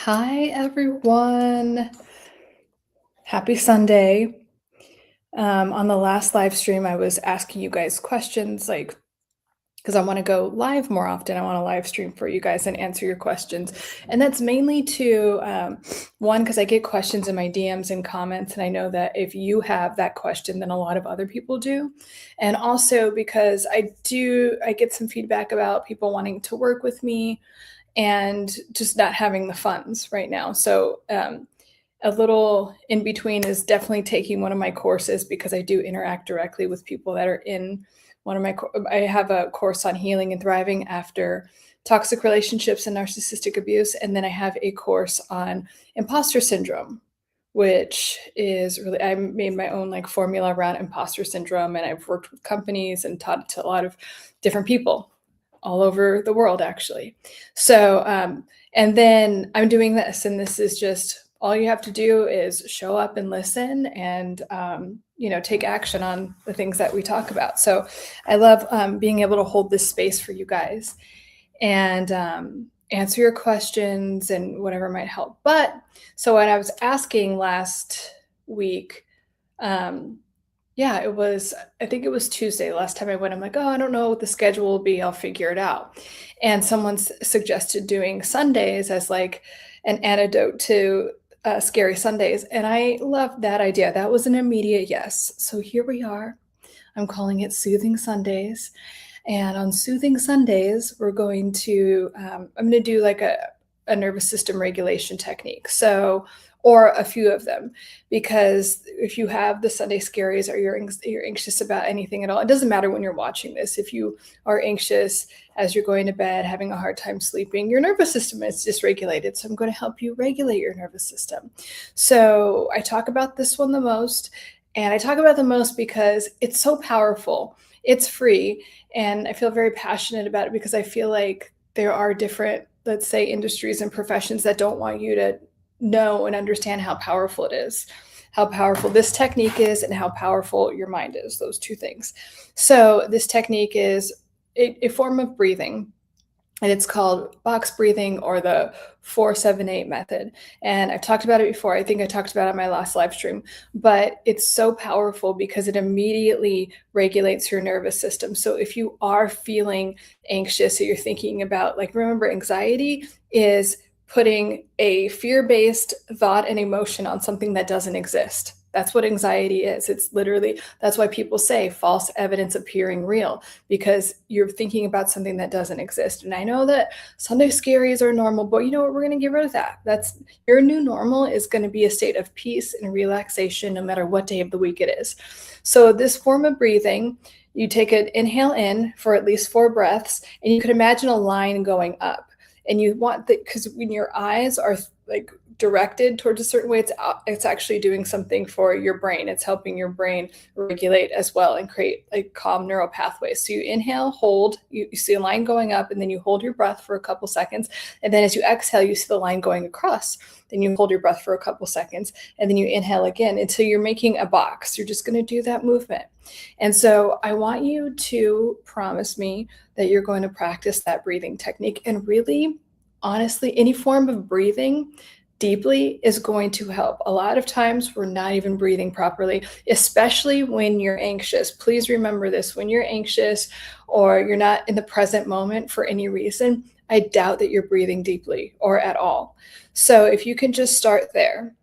Hi, everyone. Happy Sunday. On the last live stream, I was asking you guys questions like, because I want to go live more often. I want to live stream for you guys and answer your questions. And that's mainly to, one, because I get questions in my DMs and comments. And I know that if you have that question, then a lot of other people do. And also because I get some feedback about people wanting to work with me and just not having the funds right now. So, a little in between is definitely taking one of my courses because I do interact directly with people that are in one of my I have a course on healing and thriving after toxic relationships and narcissistic abuse, and then I have a course on imposter syndrome, which is really I made my own like formula around imposter syndrome, and I've worked with companies and taught it to a lot of different people all over the world actually. So and then I'm doing this, and this is just all you have to do is show up and listen and take action on the things that we talk about. So I love being able to hold this space for you guys and answer your questions and whatever might help. But so what I was asking last week, I think it was Tuesday last time I went. I'm like, oh, I don't know what the schedule will be. I'll figure it out. And someone suggested doing Sundays as like an antidote to scary Sundays. And I loved that idea. That was an immediate yes. So here we are. I'm calling it Soothing Sundays. And on Soothing Sundays, I'm going to do like a nervous system regulation technique. So, or a few of them, because if you have the Sunday scaries or you're anxious about anything at all, it doesn't matter when you're watching this. If you are anxious as you're going to bed, having a hard time sleeping, your nervous system is dysregulated. So I'm going to help you regulate your nervous system. So I talk about this one the most, and I talk about the most because it's so powerful. It's free, and I feel very passionate about it because I feel like there are different, let's say, industries and professions that don't want you to know and understand how powerful it is, how powerful this technique is, and how powerful your mind is, those two things. So this technique is a form of breathing, and it's called box breathing or the 478 method. And I've talked about it before. I think I talked about it in my last live stream, but it's so powerful because it immediately regulates your nervous system. So if you are feeling anxious or you're thinking about, like, remember, anxiety is putting a fear-based thought and emotion on something that doesn't exist. That's what anxiety is. It's literally, that's why people say false evidence appearing real, because you're thinking about something that doesn't exist. And I know that Sunday scaries are normal, but you know what? We're going to get rid of that. That's your new normal is going to be a state of peace and relaxation, no matter what day of the week it is. So this form of breathing, you take an inhale in for at least 4 breaths, and you could imagine a line going up. And you want that because when your eyes are like directed towards a certain way, it's actually doing something for your brain. It's helping your brain regulate as well and create like calm neural pathways. So you inhale, hold, you see a line going up, and then you hold your breath for a couple seconds. And then as you exhale, you see the line going across. Then you hold your breath for a couple seconds, and then you inhale again until you're making a box. You're just going to do that movement. And so I want you to promise me that you're going to practice that breathing technique. And really, honestly, any form of breathing deeply is going to help. A lot of times we're not even breathing properly, especially when you're anxious. Please remember this. When you're anxious or you're not in the present moment for any reason, I doubt that you're breathing deeply or at all. So if you can just start there.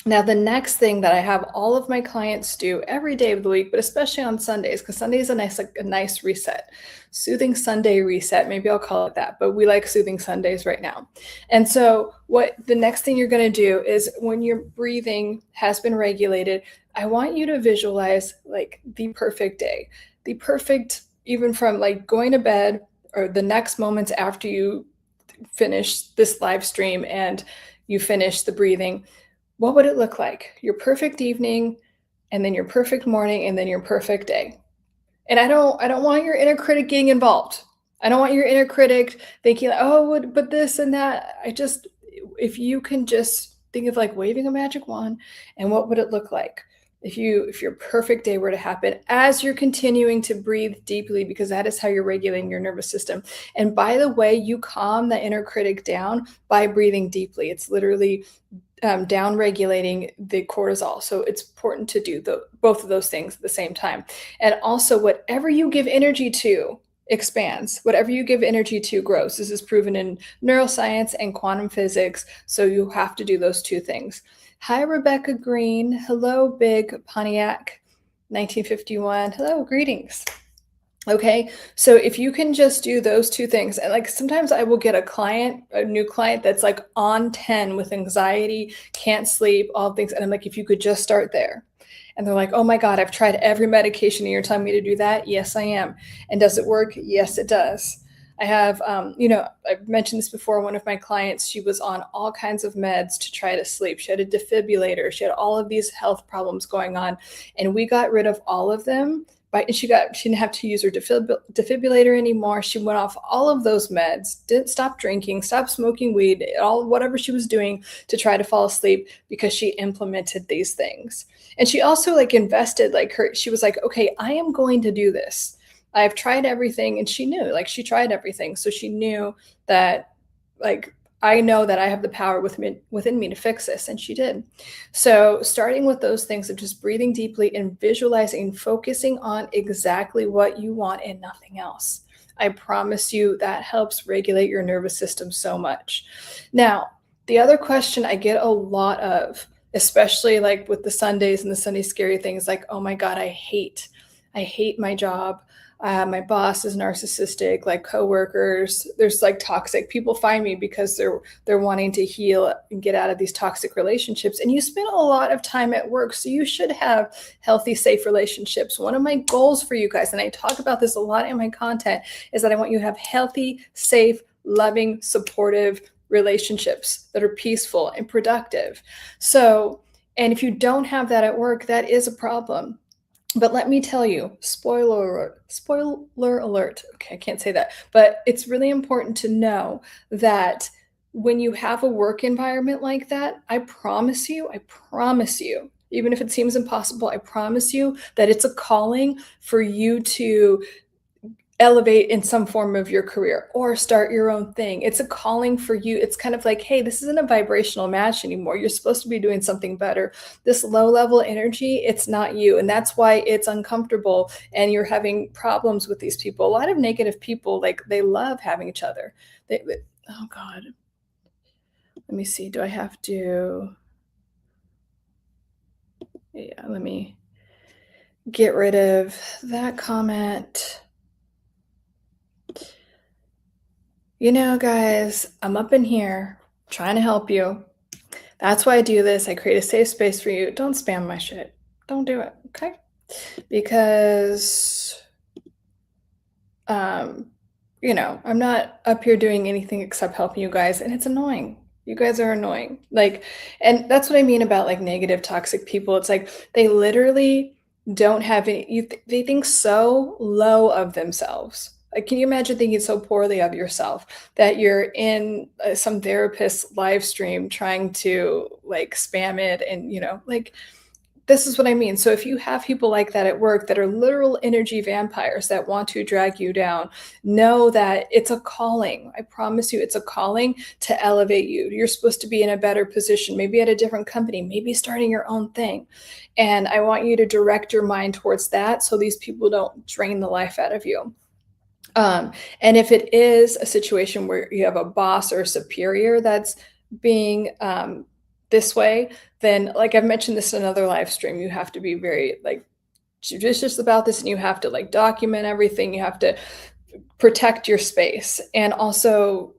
Now, the next thing that I have all of my clients do every day of the week, but especially on Sundays, because Sunday is a nice reset, Soothing Sunday reset. Maybe I'll call it that, but we like Soothing Sundays right now. And so what the next thing you're going to do is when your breathing has been regulated, I want you to visualize like the perfect day, the perfect, even from like going to bed or the next moments after you finish this live stream and you finish the breathing. What would it look like? Your perfect evening, and then your perfect morning, and then your perfect day. And I don't want your inner critic getting involved. I don't want your inner critic thinking, oh, but this and that. If you can just think of like waving a magic wand, and what would it look like? If your perfect day were to happen as you're continuing to breathe deeply, because that is how you're regulating your nervous system. And by the way, you calm the inner critic down by breathing deeply. It's literally down regulating the cortisol. So it's important to do both of those things at the same time. And also, whatever you give energy to expands. Whatever you give energy to grows. This is proven in neuroscience and quantum physics. So you have to do those two things. Hi, Rebecca Green. Hello, Big Pontiac 1951. Hello, greetings. Okay, so if you can just do those two things, and like sometimes I will get a new client that's like on 10 with anxiety, can't sleep, all things. And I'm like, if you could just start there. And they're like, oh my God, I've tried every medication and you're telling me to do that? Yes, I am. And does it work? Yes, it does. I have, I've mentioned this before. One of my clients, she was on all kinds of meds to try to sleep. She had a defibrillator. She had all of these health problems going on. And we got rid of all of them. She didn't have to use her defibrillator anymore. She went off all of those meds, didn't stop drinking, stopped smoking weed, whatever she was doing to try to fall asleep because she implemented these things. And she also invested she was like, okay, I am going to do this. I've tried everything. And she knew, she tried everything. So she knew that I know that I have the power within me to fix this, and she did. So starting with those things of just breathing deeply and visualizing, focusing on exactly what you want and nothing else. I promise you that helps regulate your nervous system so much. Now, the other question I get a lot of, especially with the Sundays and the Sunday scary things, oh my God, I hate my job. My boss is narcissistic, coworkers, there's toxic people find me because they're wanting to heal and get out of these toxic relationships. And you spend a lot of time at work, so you should have healthy, safe relationships. One of my goals for you guys, and I talk about this a lot in my content, is that I want you to have healthy, safe, loving, supportive relationships that are peaceful and productive. So, and if you don't have that at work, that is a problem. But let me tell you, spoiler alert. Okay, I can't say that. But it's really important to know that when you have a work environment like that, I promise you, even if it seems impossible, I promise you that it's a calling for you to elevate in some form of your career or start your own thing. It's a calling for you. It's kind of like, hey, this isn't a vibrational match anymore. You're supposed to be doing something better. This low level energy, it's not you. And that's why it's uncomfortable and you're having problems with these people. A lot of negative people, they love having each other. Oh God. Let me see. Do I have to? Yeah, let me get rid of that comment. Guys, I'm up in here trying to help you. That's why I do this. I create a safe space for you. Don't spam my shit. Don't do it, okay? Because, I'm not up here doing anything except helping you guys, and it's annoying. You guys are annoying. And that's what I mean about negative, toxic people. It's they literally don't have any, they think so low of themselves. Can you imagine thinking so poorly of yourself that you're in some therapist's live stream trying to spam it and, this is what I mean. So if you have people like that at work that are literal energy vampires that want to drag you down, know that it's a calling. I promise you, it's a calling to elevate you. You're supposed to be in a better position, maybe at a different company, maybe starting your own thing. And I want you to direct your mind towards that so these people don't drain the life out of you. And if it is a situation where you have a boss or a superior that's being this way, then I've mentioned this in another live stream, you have to be very judicious about this, and you have to document everything. You have to protect your space. And also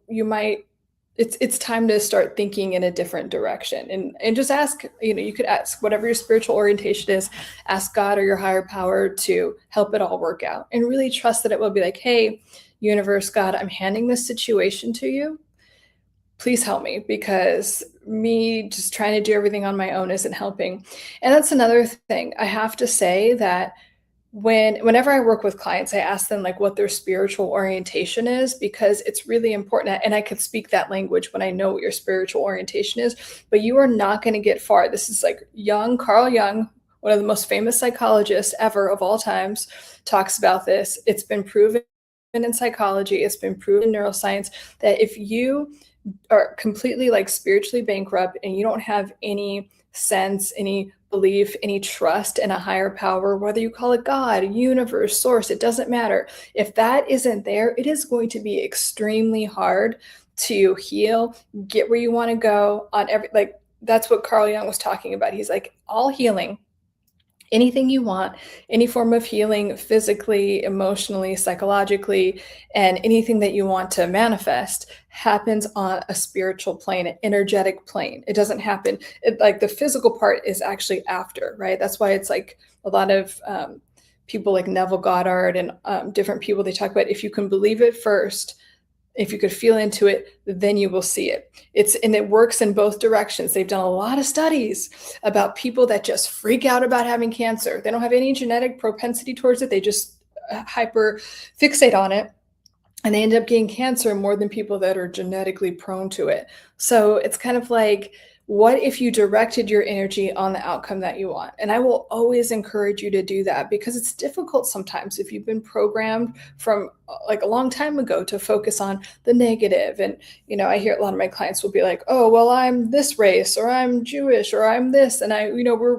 it's time to start thinking in a different direction and just ask, you could ask whatever your spiritual orientation is, ask God or your higher power to help it all work out, and really trust that it will be hey, universe, God, I'm handing this situation to you. Please help me, because me just trying to do everything on my own isn't helping. And that's another thing. I have to say that whenever I work with clients, I ask them what their spiritual orientation is, because it's really important. And I can speak that language when I know what your spiritual orientation is, but you are not going to get far. This is Carl Jung, one of the most famous psychologists ever of all times, talks about this. It's been proven in psychology, it's been proven in neuroscience that if you are completely like spiritually bankrupt and you don't have any sense, any belief, any trust in a higher power, whether you call it God, universe, source, it doesn't matter. If that isn't there, it is going to be extremely hard to heal, get where you want to go on every like that's what Carl Jung was talking about. He's like all healing, anything you want, any form of healing physically, emotionally, psychologically, and anything that you want to manifest happens on a spiritual plane, an energetic plane. It doesn't happen, like the physical part is actually after, right? That's why it's like a lot of people like Neville Goddard and different people, they talk about if you can believe it first, if you could feel into it, then you will see it. It works in both directions. They've done a lot of studies about people that just freak out about having cancer. They don't have any genetic propensity towards it. They just hyper fixate on it, and they end up getting cancer more than people that are genetically prone to it. So it's kind of like, what if you directed your energy on the outcome that you want? And I will always encourage you to do that, because it's difficult sometimes if you've been programmed from like a long time ago to focus on the negative. And, I hear a lot of my clients will be like, oh, well, I'm this race, or I'm Jewish, or I'm this. And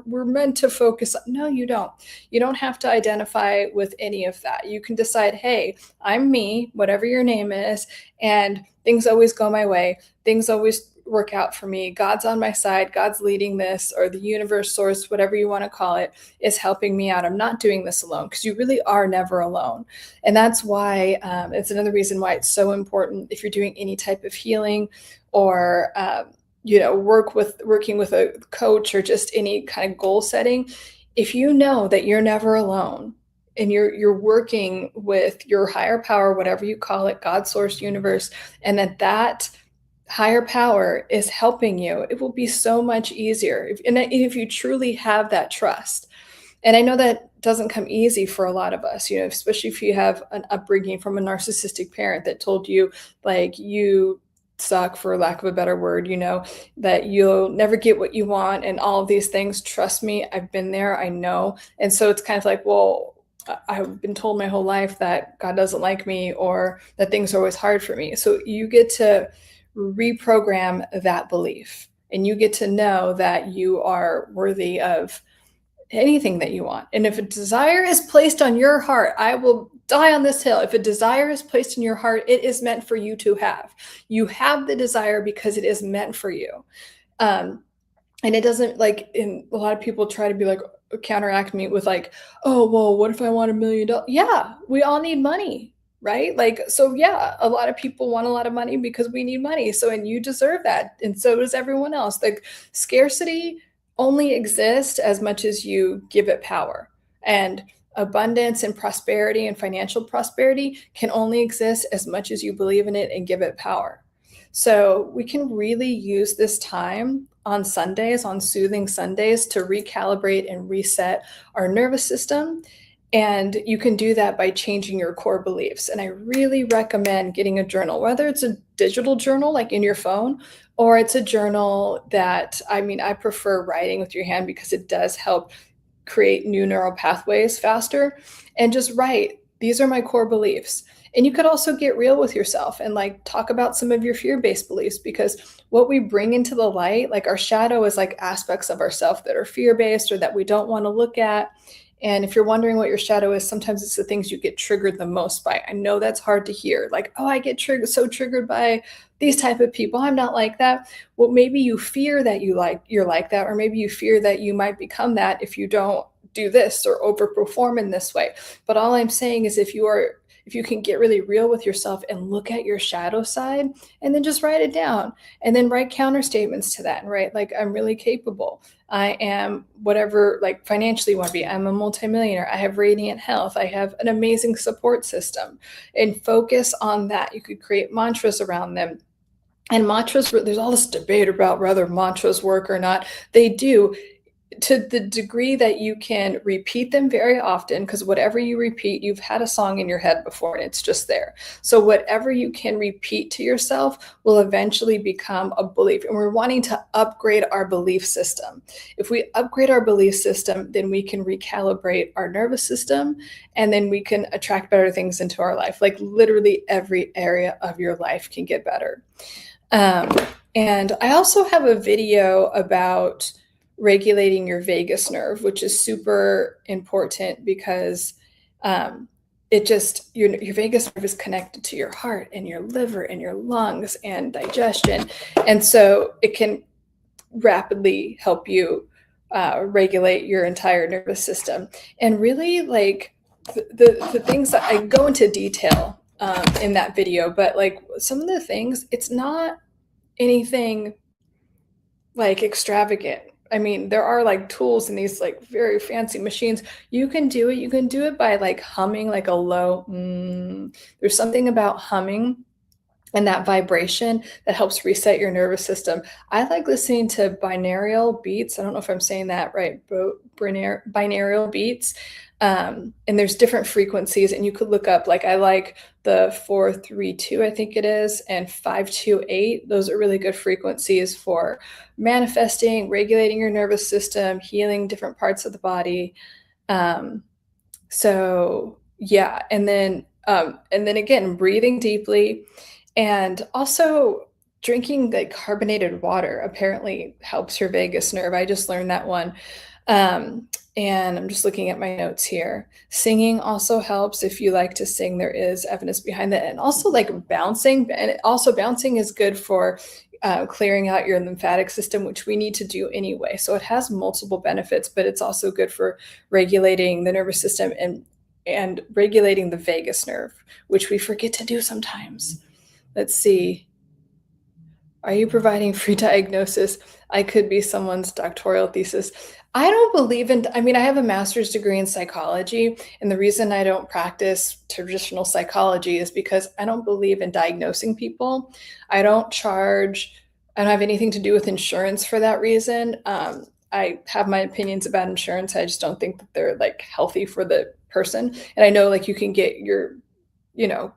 we're meant to focus. No, you don't. You don't have to identify with any of that. You can decide, hey, I'm me, whatever your name is, and things always go my way. Things always work out for me. God's on my side. God's leading this, or the universe, source, whatever you want to call it, is helping me out. I'm not doing this alone, because you really are never alone. And that's why it's another reason why it's so important if you're doing any type of healing, or working with a coach, or just any kind of goal setting. If you know that you're never alone, and you're working with your higher power, whatever you call it, God, source, universe, and that higher power is helping you, it will be so much easier. If you truly have that trust. And I know that doesn't come easy for a lot of us, especially if you have an upbringing from a narcissistic parent that told you, like, you suck, for lack of a better word, that you'll never get what you want and all of these things. Trust me, I've been there, I know. And so it's kind of like, well, I've been told my whole life that God doesn't like me, or that things are always hard for me. So you get to reprogram that belief, and you get to know that you are worthy of anything that you want. And if a desire is placed on your heart, I will die on this hill. If a desire is placed in your heart, it is meant for you to have. You have the desire because it is meant for you. And it doesn't, like, in a lot of people try to be like, counteract me with like, oh, well, what if I want $1 million? Yeah, we all need money, right? Like, so yeah, a lot of people want a lot of money because we need money. So, and you deserve that. And so does everyone else. Like, scarcity only exists as much as you give it power. And abundance and prosperity and financial prosperity can only exist as much as you believe in it and give it power. So we can really use this time on Sundays, on soothing Sundays, to recalibrate and reset our nervous system. And you can do that by changing your core beliefs. And I really recommend getting a journal, whether it's a digital journal like in your phone, or it's a journal that, I prefer writing with your hand, because it does help create new neural pathways faster. And just write, these are my core beliefs. And you could also get real with yourself and like talk about some of your fear-based beliefs, because what we bring into the light, like our shadow, is like aspects of ourself that are fear-based or that we don't want to look at. And if you're wondering what your shadow is, sometimes it's the things you get triggered the most by. I know that's hard to hear. Like, oh, I get so triggered by these type of people. I'm not like that. Well, maybe you fear that you're like that, or maybe you fear that you might become that if you don't do this or overperform in this way. But all I'm saying is, if you can get really real with yourself and look at your shadow side, and then just write it down, and then write counter statements to that, and write like, I'm really capable. I am whatever, like financially you want to be. I'm a multimillionaire. I have radiant health. I have an amazing support system, and focus on that. You could create mantras around them. And mantras, there's all this debate about whether mantras work or not. They do. to the degree that you can repeat them very often, because whatever you repeat, you've had a song in your head before and it's just there. So whatever you can repeat to yourself will eventually become a belief. And we're wanting to upgrade our belief system. If we upgrade our belief system, then we can recalibrate our nervous system, and then we can attract better things into our life. Like literally every area of your life can get better. Um, and I also have a video about regulating your vagus nerve, which is super important because it just your vagus nerve is connected to your heart and your liver and your lungs and digestion, and so it can rapidly help you regulate your entire nervous system. And really, like the things that I go into detail in that video, but like some of the things, it's not anything like extravagant. I mean, there are like tools and these like very fancy machines. You can do it. You can do it by like humming like a low. There's something about humming and that vibration that helps reset your nervous system. I like listening to binaural beats. I don't know if I'm saying that right, but binaural beats. And there's different frequencies, and you could look up, like, I like the 432, I think it is, and 528. Those are really good frequencies for manifesting, regulating your nervous system, healing different parts of the body. Um, so yeah, and then again, breathing deeply, and also drinking like carbonated water apparently helps your vagus nerve. I just learned that one. Um, and I'm just looking at my notes here. Singing also helps. If you like to sing, there is evidence behind that. And also like bouncing, and also bouncing is good for clearing out your lymphatic system, which we need to do anyway. So it has multiple benefits, but it's also good for regulating the nervous system and regulating the vagus nerve, which we forget to do sometimes. Let's see. Are you providing free diagnosis? I could be someone's doctoral thesis. I don't believe in, I mean, I have a master's degree in psychology, and the reason I don't practice traditional psychology is because I don't believe in diagnosing people. I don't charge, I don't have anything to do with insurance for that reason. I have my opinions about insurance. I just don't think that they're like healthy for the person. And I know like you can get your,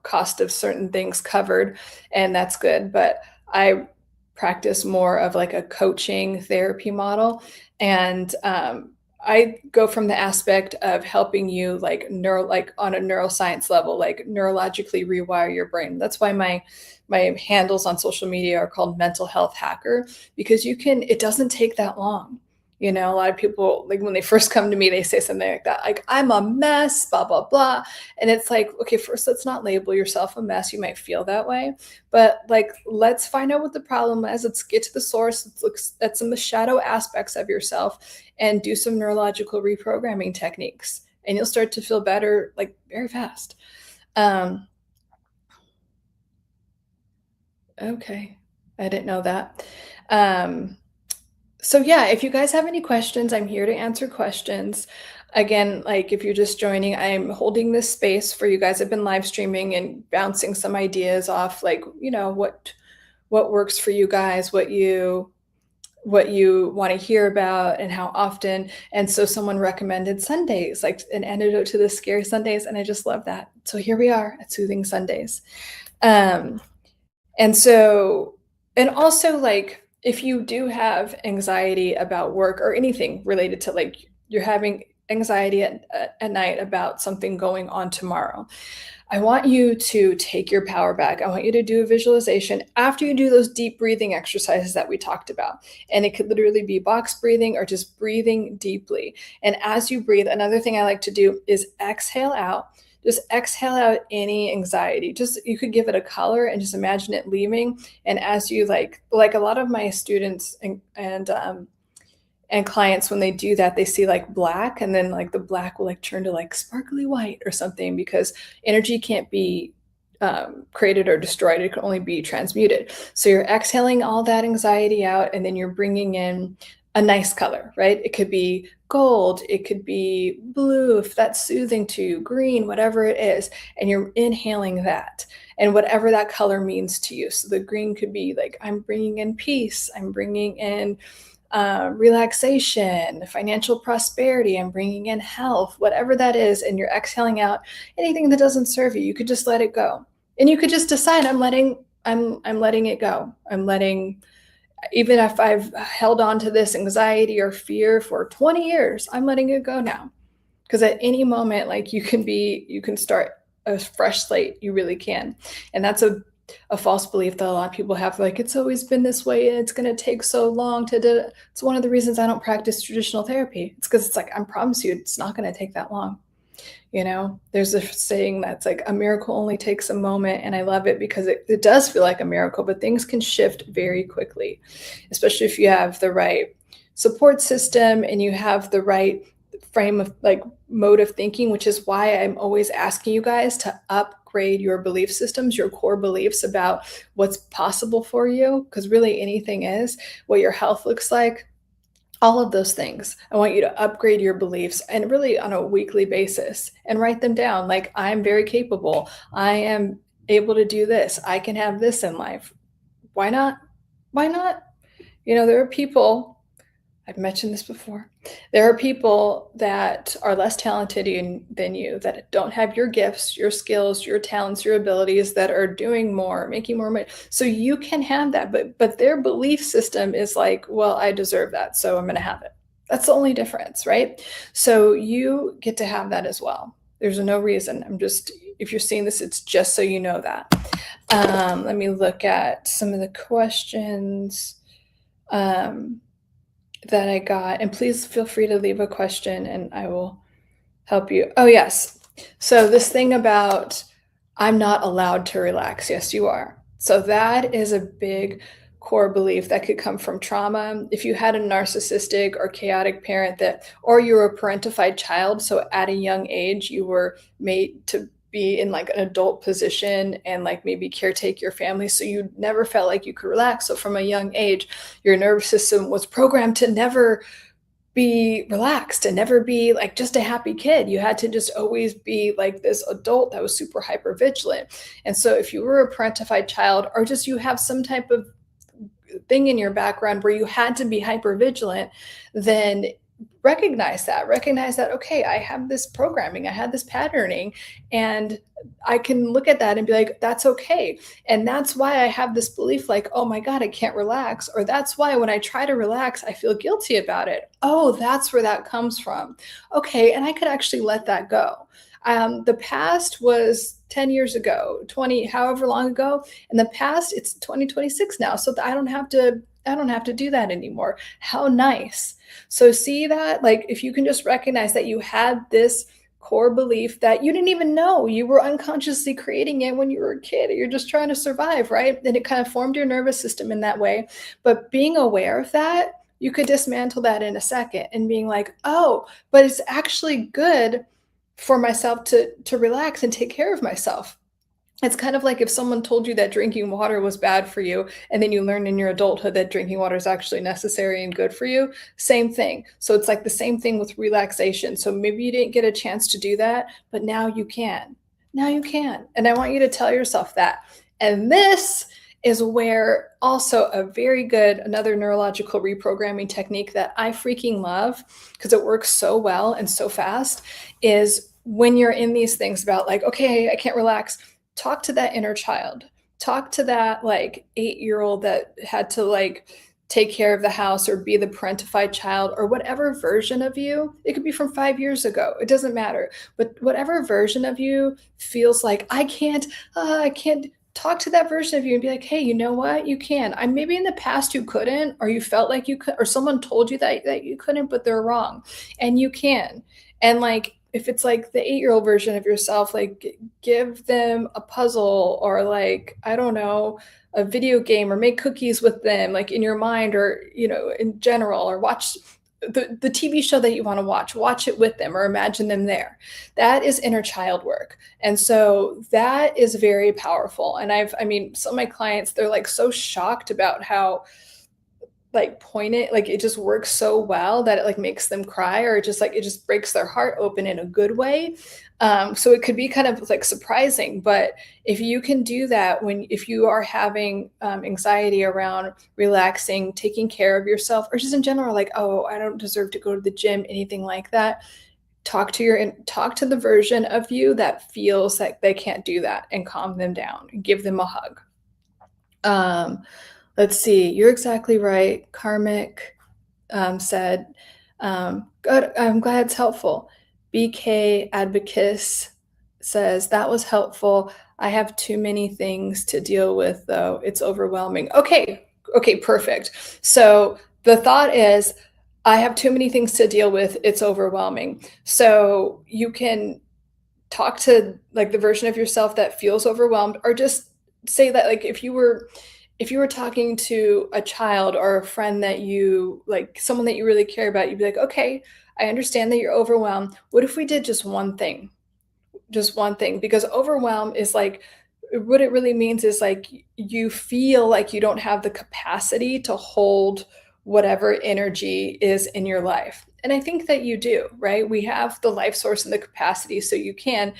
cost of certain things covered, and that's good. But I practice more of like a coaching therapy model. And I go from the aspect of helping you like on a neuroscience level, like neurologically rewire your brain. That's why my handles on social media are called mental health hacker, because it doesn't take that long. A lot of people, like when they first come to me, they say something like that, like, I'm a mess, blah, blah, blah. And it's like, okay, first, let's not label yourself a mess. You might feel that way, but like, let's find out what the problem is. Let's get to the source. Let's look at some of the shadow aspects of yourself and do some neurological reprogramming techniques. And you'll start to feel better, like very fast. Okay. I didn't know that. So yeah, if you guys have any questions, I'm here to answer questions. Again, like if you're just joining, I'm holding this space for you guys. I've been live streaming and bouncing some ideas off, like, what works for you guys, what you want to hear about and how often. And so someone recommended Sundays, like an antidote to the scary Sundays, and I just love that. So here we are at Soothing Sundays. And so, and also, like, if you do have anxiety about work or anything related to, like, you're having anxiety at night about something going on tomorrow, I want you to take your power back. I want you to do a visualization after you do those deep breathing exercises that we talked about. And it could literally be box breathing or just breathing deeply. And as you breathe, another thing I like to do is exhale out. Just exhale out any anxiety. Just, you could give it a color and just imagine it leaving. And as you like a lot of my students and clients, when they do that, they see like black, and then like the black will like turn to like sparkly white or something, because energy can't be created or destroyed. It can only be transmuted. So you're exhaling all that anxiety out, and then you're bringing in a nice color, right? It could be gold, it could be blue, if that's soothing to you, green, whatever it is. And you're inhaling that, and whatever that color means to you. So the green could be like, I'm bringing in peace, I'm bringing in relaxation, financial prosperity, and bringing in health, whatever that is, and you're exhaling out anything that doesn't serve you. You could just let it go, and you could just decide, I'm letting it go. I'm letting, even if I've held on to this anxiety or fear for 20 years, I'm letting it go now. Because at any moment, like, you can start a fresh slate. You really can. And that's a false belief that a lot of people have, like, it's always been this way and it's going to take so long to do it. It's one of the reasons I don't practice traditional therapy. It's because it's like, I promise you, it's not going to take that long. There's a saying that's like, a miracle only takes a moment. And I love it because it does feel like a miracle, but things can shift very quickly, especially if you have the right support system and you have the right frame of, like, mode of thinking, which is why I'm always asking you guys to upgrade your belief systems, your core beliefs about what's possible for you. Because really anything is, what your health looks like, all of those things. I want you to upgrade your beliefs, and really on a weekly basis, and write them down. Like, I'm very capable. I am able to do this. I can have this in life. Why not? Why not? There are people, I've mentioned this before. There are people that are less talented than you, that don't have your gifts, your skills, your talents, your abilities, that are doing more, making more money. So you can have that, but their belief system is like, well, I deserve that, so I'm going to have it. That's the only difference, right? So you get to have that as well. There's no reason. If you're seeing this, it's just so you know that. Let me look at some of the questions. That I got, and please feel free to leave a question and I will help you. Oh, yes. So this thing about, I'm not allowed to relax. Yes, you are. So that is a big core belief that could come from trauma. If you had a narcissistic or chaotic parent, or you were a parentified child, so at a young age you were made to be in, like, an adult position and, like, maybe caretake your family, so you never felt like you could relax. So from a young age, your nervous system was programmed to never be relaxed and never be, like, just a happy kid. You had to just always be like this adult that was super hyper vigilant. And so if you were a parentified child, or just you have some type of thing in your background where you had to be hyper vigilant, then recognize that, okay, I have this programming, I had this patterning, and I can look at that and be like, that's okay. And that's why I have this belief, like, oh my God, I can't relax. Or that's why when I try to relax, I feel guilty about it. Oh, that's where that comes from. Okay. And I could actually let that go. The past was 10 years ago, 20, however long ago. In the past, it's 2026 now. So I don't have to do that anymore. How nice. So see that, like, if you can just recognize that you had this core belief that you didn't even know, you were unconsciously creating it when you were a kid, you're just trying to survive, right? And it kind of formed your nervous system in that way. But being aware of that, you could dismantle that in a second, and being like, oh, but it's actually good for myself to relax and take care of myself. It's kind of like if someone told you that drinking water was bad for you, and then you learn in your adulthood that drinking water is actually necessary and good for you. Same thing. So it's like the same thing with relaxation. So maybe you didn't get a chance to do that, but now you can. Now you can. And I want you to tell yourself that. And this is where also another neurological reprogramming technique that I freaking love, because it works so well and so fast, is when you're in these things about, like, okay, I can't relax. Talk to that inner child. Talk to that, like, 8-year-old that had to, like, take care of the house, or be the parentified child, or whatever version of you. It could be from 5 years ago. It doesn't matter. But whatever version of you feels like, I can't. Talk to that version of you and be like, hey, you know what? You can. I maybe in the past you couldn't, or you felt like you could, or someone told you that you couldn't, but they're wrong, and you can. And, like, if it's like the 8-year-old version of yourself, like, give them a puzzle, or, like, I don't know, a video game, or make cookies with them, like, in your mind, or, in general, or watch the TV show that you want to watch it with them, or imagine them there. That is inner child work. And so that is very powerful. And some of my clients, they're, like, so shocked about how like point it, like it just works so well that it like makes them cry, or it just breaks their heart open in a good way. So it could be kind of like surprising, but if you can do that when if you are having anxiety around relaxing, taking care of yourself, or just in general, like, oh, I don't deserve to go to the gym, anything like that, talk to the version of you that feels like they can't do that, and calm them down, give them a hug. Um, let's see, you're exactly right. Karmic said, good, I'm glad it's helpful. BK Advocates says, that was helpful. I have too many things to deal with, though. It's overwhelming. Okay, okay, perfect. So the thought is, I have too many things to deal with. It's overwhelming. So you can talk to like the version of yourself that feels overwhelmed, or just say that like if you were talking to a child or a friend that you like, someone that you really care about, you'd be like, okay, I understand that you're overwhelmed. What if we did just one thing? Just one thing, because overwhelm is like, what it really means is like you feel like you don't have the capacity to hold whatever energy is in your life. And I think that you do, right? We have the life source and the capacity, so you can.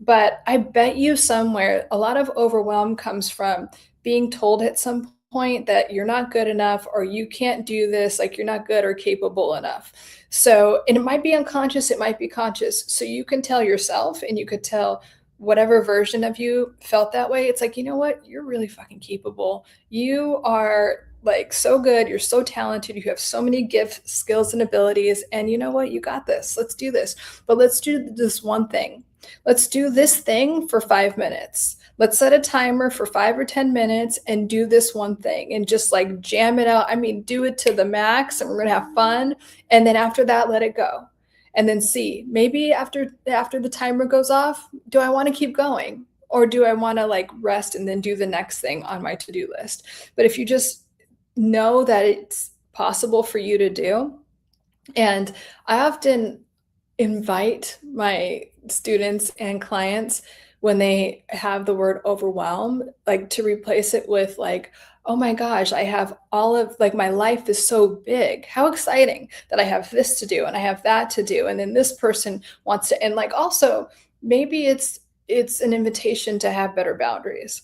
But I bet you somewhere a lot of overwhelm comes from being told at some point that you're not good enough, or you can't do this, like you're not good or capable enough. So, and it might be unconscious, it might be conscious. So you can tell yourself, and you could tell whatever version of you felt that way. It's like, you know what? You're really fucking capable. You are like so good. You're so talented. You have so many gifts, skills, and abilities. And you know what? You got this. Let's do this. But let's do this one thing. Let's do this thing for 5 minutes. Let's set a timer for 5 or 10 minutes and do this one thing and just like jam it out. I mean, do it to the max, and we're going to have fun. And then after that, let it go. And then see, maybe after the timer goes off, do I want to keep going? Or do I want to like rest and then do the next thing on my to-do list? But if you just know that it's possible for you to do, and I often invite my students and clients when they have the word overwhelm, like to replace it with like, oh my gosh, I have all of like my life is so big. How exciting that I have this to do and I have that to do. And then this person wants to, and like also maybe it's an invitation to have better boundaries.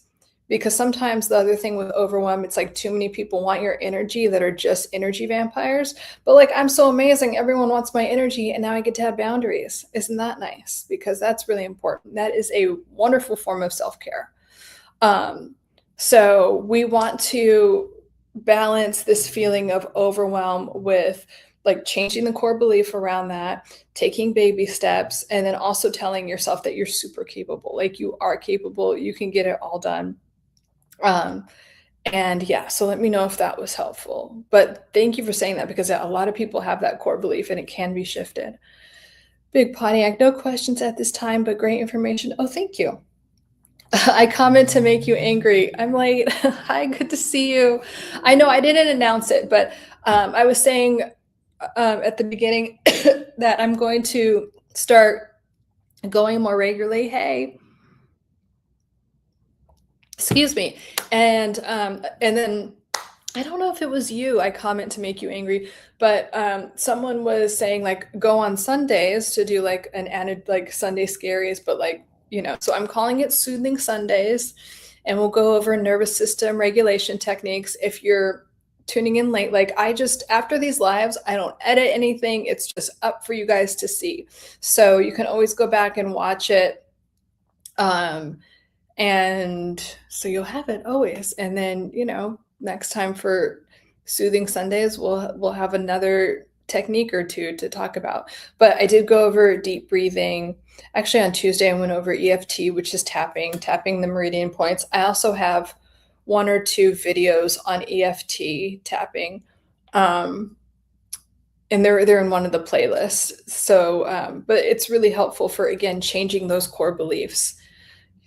Because sometimes the other thing with overwhelm, it's like too many people want your energy that are just energy vampires. But like, I'm so amazing. Everyone wants my energy. And now I get to have boundaries. Isn't that nice? Because that's really important. That is a wonderful form of self-care. So we want to balance this feeling of overwhelm with like changing the core belief around that, taking baby steps, and then also telling yourself that you're super capable. Like you are capable. You can get it all done. Um, and yeah, so let me know if that was helpful. But thank you for saying that, because a lot of people have that core belief and it can be shifted. Big Pontiac, no questions at this time, but great information. Oh, thank you. I comment to make you angry. I'm late. Hi, good to see you. I know I didn't announce it, but I was saying at the beginning that I'm going to start going more regularly. Hey, excuse me. And then I don't know if it was you, I comment to make you angry, but someone was saying like go on Sundays to do like an added like Sunday scaries, but like, you know, so I'm calling it Soothing Sundays, and we'll go over nervous system regulation techniques. If you're tuning in late, like I just, after these lives, I don't edit anything. It's just up for you guys to see. So you can always go back and watch it. And so you'll have it always. And then, you know, next time for Soothing Sundays, we'll have another technique or two to talk about. But I did go over deep breathing. Actually, on Tuesday, I went over EFT, which is tapping the meridian points. I also have 1 or 2 videos on EFT tapping. And they're in one of the playlists. So, but it's really helpful for, again, changing those core beliefs.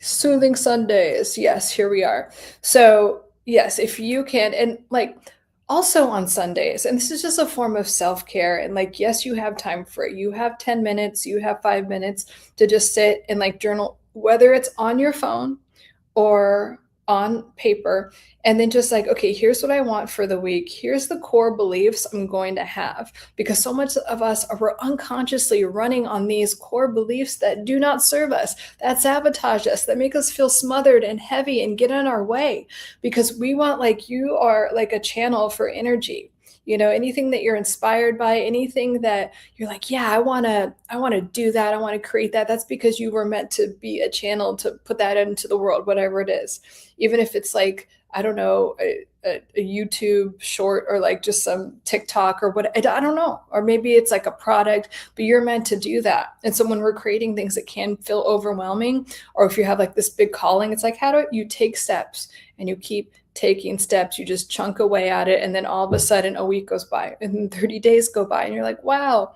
Soothing Sundays. Yes, here we are. So, yes, if you can, and like also on Sundays, and this is just a form of self care. And like, yes, you have time for it. You have 10 minutes, you have 5 minutes to just sit and like journal, whether it's on your phone or on paper and then just like, okay, here's what I want for the week. Here's the core beliefs I'm going to have. Because so much of us are unconsciously running on these core beliefs that do not serve us, that sabotage us, that make us feel smothered and heavy and get in our way. Because we want, like, you are like a channel for energy. Anything that you're inspired by, anything that you're like, yeah, I want to do that, I want to create that. That's because you were meant to be a channel to put that into the world, whatever it is. Even if it's like, I don't know, a YouTube short or like just some TikTok or what, I don't know. Or maybe it's like a product, but you're meant to do that. And so when we're creating things that can feel overwhelming, or if you have like this big calling, it's like, how do you take steps and you keep taking steps, you just chunk away at it. And then all of a sudden a week goes by and then 30 days go by and you're like, wow.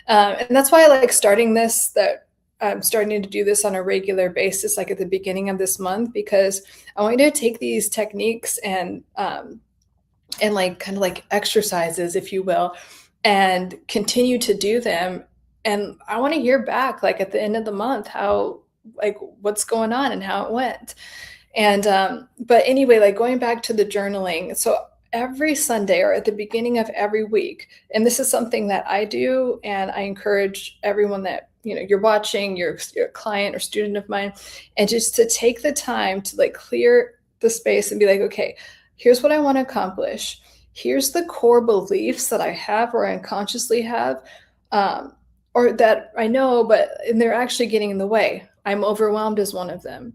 And that's why I like starting this, that I'm starting to do this on a regular basis, like at the beginning of this month, because I want you to take these techniques and like kind of like exercises, if you will, and continue to do them. And I want to hear back, like at the end of the month, how, like, what's going on and how it went. And but anyway, like going back to the journaling. So every Sunday or at the beginning of every week, and this is something that I do, and I encourage everyone that, you're watching, you're a client or student of mine, and just to take the time to like clear the space and be like, okay, here's what I want to accomplish. Here's the core beliefs that I have or unconsciously have, um, or that I know, but and they're actually getting in the way. I'm overwhelmed as one of them.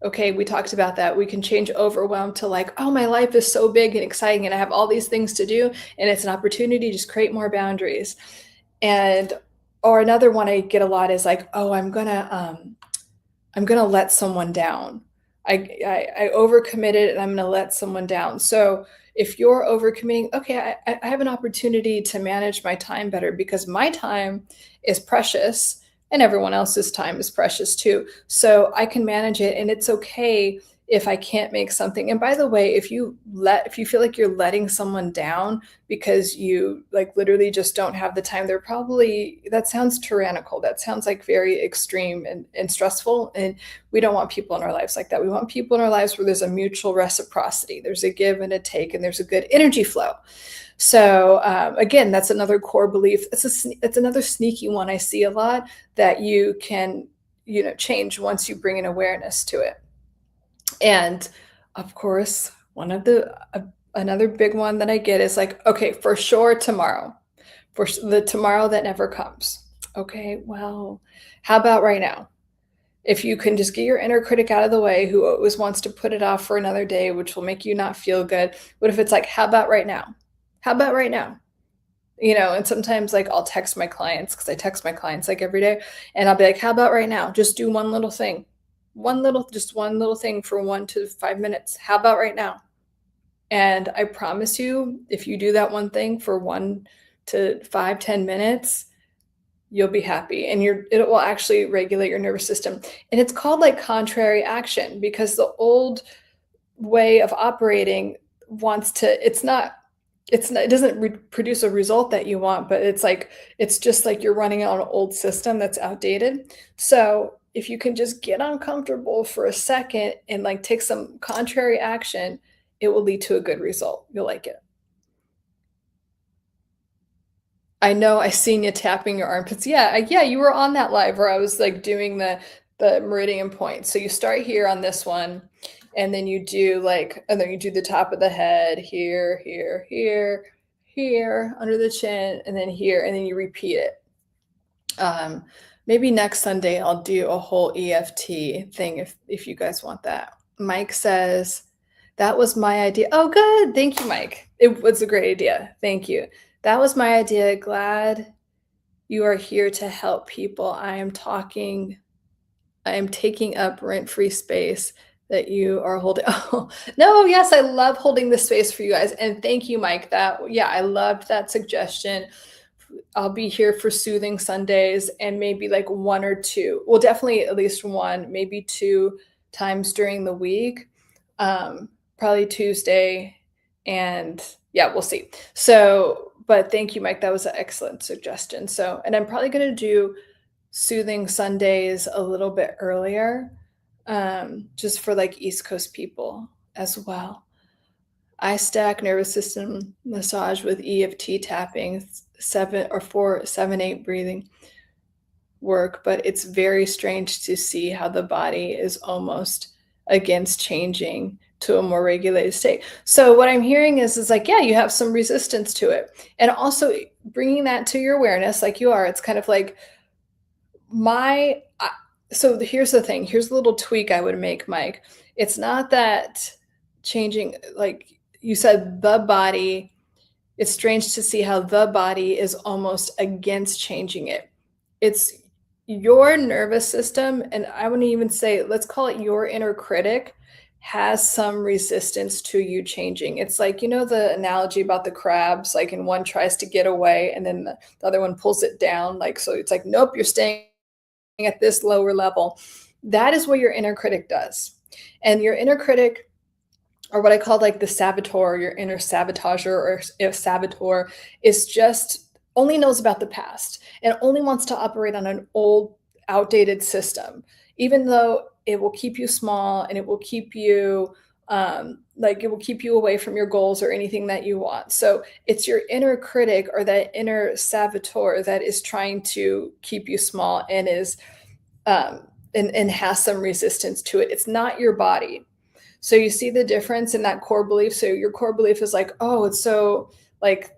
Okay, we talked about that. We can change overwhelm to like, oh, my life is so big and exciting and I have all these things to do and it's an opportunity to just create more boundaries. And or another one I get a lot is like, oh, I'm gonna let someone down. I overcommitted and I'm gonna let someone down. So if you're overcommitting, okay, I have an opportunity to manage my time better because my time is precious and everyone else's time is precious too. So I can manage it and it's okay if I can't make something. And by the way, if you feel like you're letting someone down because you like literally just don't have the time, that sounds tyrannical. That sounds like very extreme and stressful. And we don't want people in our lives like that. We want people in our lives where there's a mutual reciprocity, there's a give and a take, and there's a good energy flow. So again, that's another core belief. It's another sneaky one I see a lot that you can, change once you bring an awareness to it. And of course, another big one that I get is like, okay, for sure tomorrow, the tomorrow that never comes. Okay, well, how about right now? If you can just get your inner critic out of the way, who always wants to put it off for another day, which will make you not feel good. What if it's like, how about right now? How about right now? And sometimes like I'll text my clients because I text my clients like every day, and I'll be like, how about right now? Just do one little thing. Just one little thing for 1 to 5 minutes. How about right now? And I promise you, if you do that one thing for 1 to 5, 10 minutes, you'll be happy and it will actually regulate your nervous system. And it's called like contrary action because the old way of operating it doesn't produce a result that you want, but it's just like you're running on an old system that's outdated. So if you can just get uncomfortable for a second and like take some contrary action, it will lead to a good result. You'll like it. I know I seen you tapping your armpits. Yeah, yeah, you were on that live where I was like doing the meridian point. So you start here on this one, and then you do the top of the head here, here, here, here, under the chin, and then here, and then you repeat it. Maybe next Sunday I'll do a whole EFT thing if you guys want that. Mike says, that was my idea. Oh, good. Thank you, Mike. It was a great idea. Thank you. That was my idea. Glad you are here to help people. I am taking up rent-free space that you are holding. Oh, no, yes, I love holding this space for you guys. And thank you, Mike. Yeah, I loved that suggestion. I'll be here for soothing Sundays and maybe like one or two. Well, definitely at least one, maybe two times during the week. Probably Tuesday. And yeah, we'll see. So, but thank you, Mike. That was an excellent suggestion. So, and I'm probably going to do soothing Sundays a little bit earlier. just for like East Coast people as well. I stack nervous system massage with EFT tapping, 7 or 4, 7, 8 breathing work, but it's very strange to see how the body is almost against changing to a more regulated state. So what I'm hearing is like, yeah, you have some resistance to it. And also bringing that to your awareness like you are, it's kind of like my so here's the thing. Here's a little tweak I would make, Mike. It's not that changing, like you said, the body, it's strange to see how the body is almost against changing it. It's your nervous system, and I wouldn't even say, let's call it your inner critic, has some resistance to you changing. It's like, the analogy about the crabs, like, and one tries to get away and then the other one pulls it down. Like, so it's like, nope, you're staying at this lower level. That is what your inner critic does. And your inner critic, or what I call like the saboteur, your inner sabotager or if saboteur, is just only knows about the past and only wants to operate on an old, outdated system, even though it will keep you small and it will keep you like it will keep you away from your goals or anything that you want. So it's your inner critic or that inner saboteur that is trying to keep you small and is and has some resistance to it. It's not your body. So you see the difference in that core belief. So your core belief is like, oh, it's so like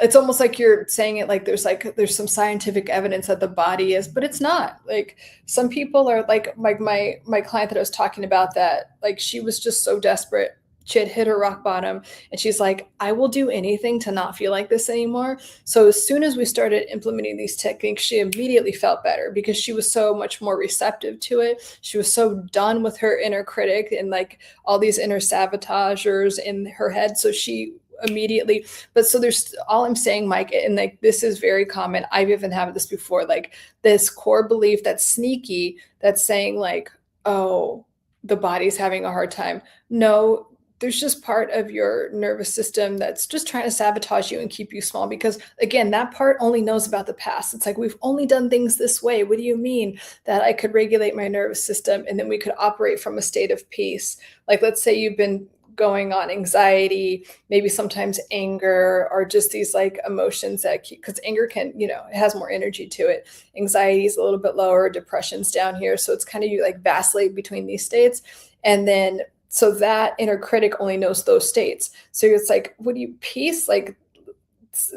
it's almost like you're saying it like there's some scientific evidence that the body is, but it's not. Like some people are like my client that I was talking about, that like she was just so desperate. She had hit her rock bottom and she's like, I will do anything to not feel like this anymore. So as soon as we started implementing these techniques, she immediately felt better because she was so much more receptive to it. She was so done with her inner critic and like all these inner sabotagers in her head. So she immediately, but so there's all I'm saying, Mike, and like this is very common. I've even had this before, like this core belief that's sneaky, that's saying like, oh, the body's having a hard time. No, there's just part of your nervous system that's just trying to sabotage you and keep you small because again, that part only knows about the past. It's like, we've only done things this way. What do you mean that I could regulate my nervous system and then we could operate from a state of peace? Like, let's say you've been going on anxiety, maybe sometimes anger, or just these like emotions that keep, because anger can, it has more energy to it. Anxiety is a little bit lower, depression's down here. So it's kind of, you like vacillate between these states. And then, so that inner critic only knows those states. So it's like, what do you, peace? Like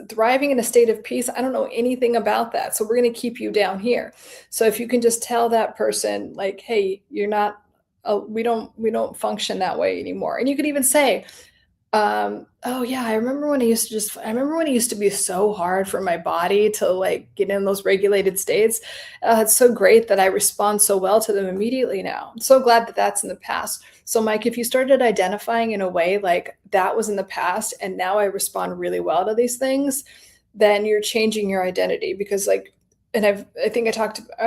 thriving in a state of peace, I don't know anything about that. So we're going to keep you down here. So if you can just tell that person like, hey, you're not, we don't function that way anymore. And you could even say, oh yeah, I remember when it used to be so hard for my body to like get in those regulated states. It's so great that I respond so well to them immediately now. I'm so glad that that's in the past. So Mike, if you started identifying in a way like that was in the past and now I respond really well to these things, then you're changing your identity because like, and I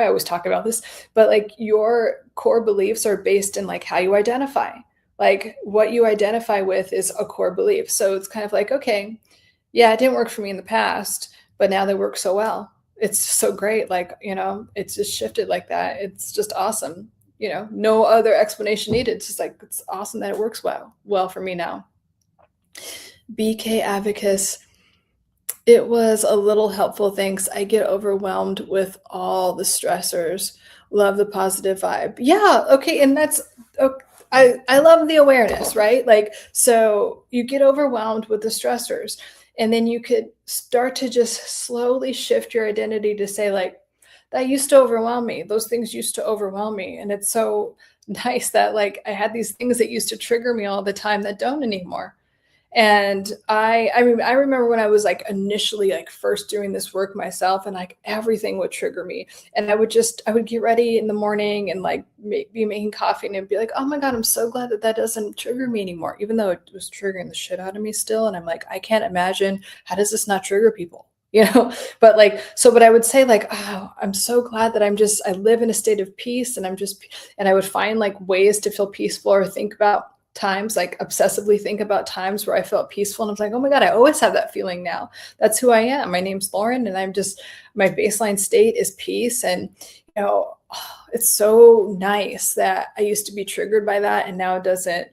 always talk about this, but like your core beliefs are based in like how you identify. Like what you identify with is a core belief. So it's kind of like, okay, yeah, it didn't work for me in the past, but now they work so well. It's so great. Like, it's just shifted like that. It's just awesome. No other explanation needed. It's just like, it's awesome that it works well for me now. BK Abacus. It was a little helpful. Thanks. I get overwhelmed with all the stressors. Love the positive vibe. Yeah. Okay. And that's okay. I love the awareness, right? Like, so you get overwhelmed with the stressors and then you could start to just slowly shift your identity to say like, that used to overwhelm me. Those things used to overwhelm me. And it's so nice that like, I had these things that used to trigger me all the time that don't anymore. And I mean, I remember when I was like initially like first doing this work myself and like everything would trigger me. And I would get ready in the morning and like be making coffee and it'd be like, oh my God, I'm so glad that doesn't trigger me anymore, even though it was triggering the shit out of me still. And I'm like, I can't imagine, how does this not trigger people? But like, so, but I would say like, oh, I'm so glad that I live in a state of peace and and I would find like ways to feel peaceful or think about times, like obsessively think about times where I felt peaceful. And I was like, oh my God, I always have that feeling now. That's who I am. My name's Lauren. And my baseline state is peace. And, know, it's so nice that I used to be triggered by that and now it doesn't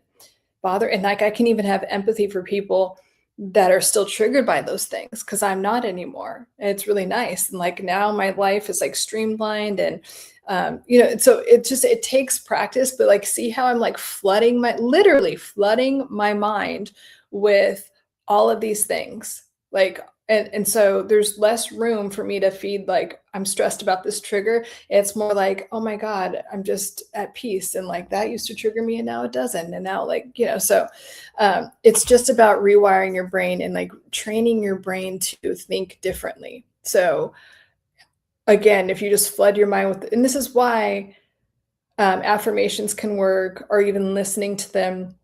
bother, and like I can even have empathy for people that are still triggered by those things because I'm not anymore. And it's really nice. And like now my life is like streamlined and so it takes practice, but like see how I'm like literally flooding my mind with all of these things. Like and so there's less room for me to feed like I'm stressed about this trigger. It's more like, oh my God, I'm just at peace. And like that used to trigger me and now it doesn't. And now so it's just about rewiring your brain and like training your brain to think differently. So again, if you just flood your mind with, and this is why affirmations can work, or even listening to them.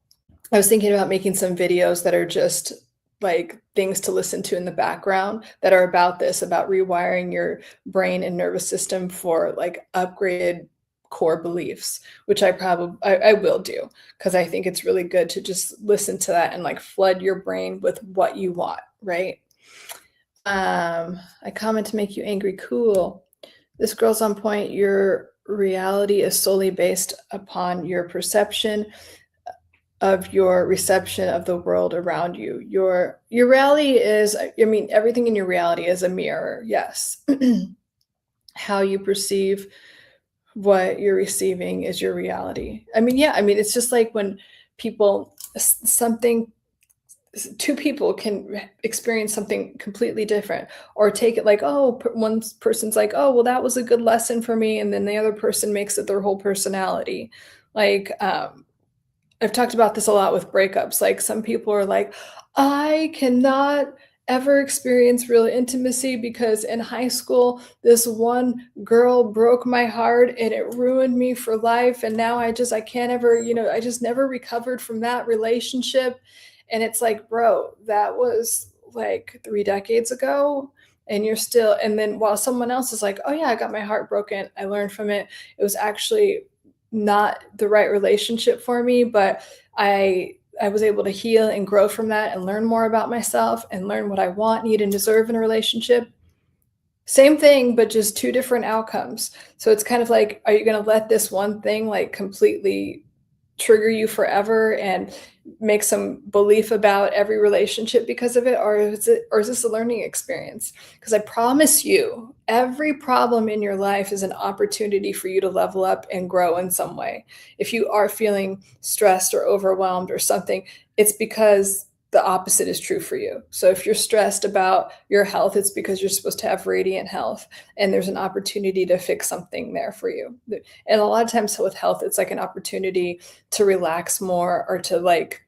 I was thinking about making some videos that are just like things to listen to in the background that are about this, about rewiring your brain and nervous system for like upgraded core beliefs, which I will do because I think it's really good to just listen to that and like flood your brain with what you want, right? I comment to make you angry. Cool. This girl's on point. Your reality is solely based upon your perception of your reception of the world around you. Your reality is, I mean, everything in your reality is a mirror. Yes. How you perceive what you're receiving is your reality. I mean, yeah, I mean, it's just like when people something two people can experience something completely different or take it like, oh, one person's like, oh, well, that was a good lesson for me, and then the other person makes it their whole personality. Like I've talked about this a lot with breakups. Like some people are like, I cannot ever experience real intimacy because in high school, this one girl broke my heart and it ruined me for life. And now I can't ever, I just never recovered from that relationship. And it's like, bro, that was like 3 decades ago. And you're still, and then while someone else is like, oh yeah, I got my heart broken. I learned from it. It was actually not the right relationship for me, but I was able to heal and grow from that and learn more about myself and learn what I want, need, and deserve in a relationship. Same thing, but just two different outcomes. So it's kind of like, are you going to let this one thing like completely trigger you forever and make some belief about every relationship because of it, or is this a learning experience? Because I promise you, every problem in your life is an opportunity for you to level up and grow in some way. If you are feeling stressed or overwhelmed or something, it's because the opposite is true for you. So if you're stressed about your health, it's because you're supposed to have radiant health, and there's an opportunity to fix something there for you. And a lot of times with health, it's like an opportunity to relax more or to like